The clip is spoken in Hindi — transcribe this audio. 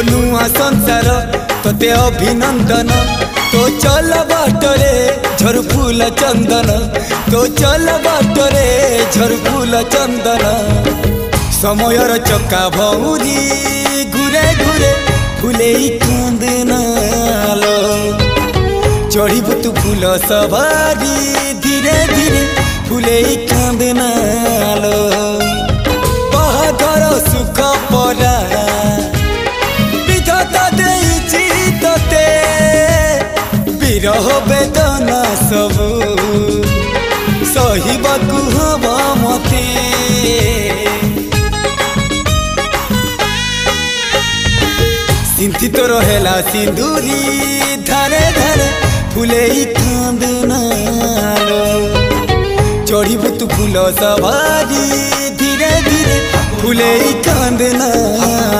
नुआ संसार तोते अभिनंदन तो चल बाटरे झर फूल चंदन तो चल बाटरे झर फूल चंदन समयर चक्का भौरी घुरे घुरे फूले कांदनालो चढ़ीबु तू फूल सवारी धीरे धीरे फूले कांदनालो बाहाघर सुख परा विधाता देइछि तोते विरह वेदना सबु सहिबाकु हवा मते सिंथी तो रहेला सिंदूरी धारे धारे फूले कांदनालो चढ़ीबु तू फूल सवारी धीरे धीरे फूले कांदनालो।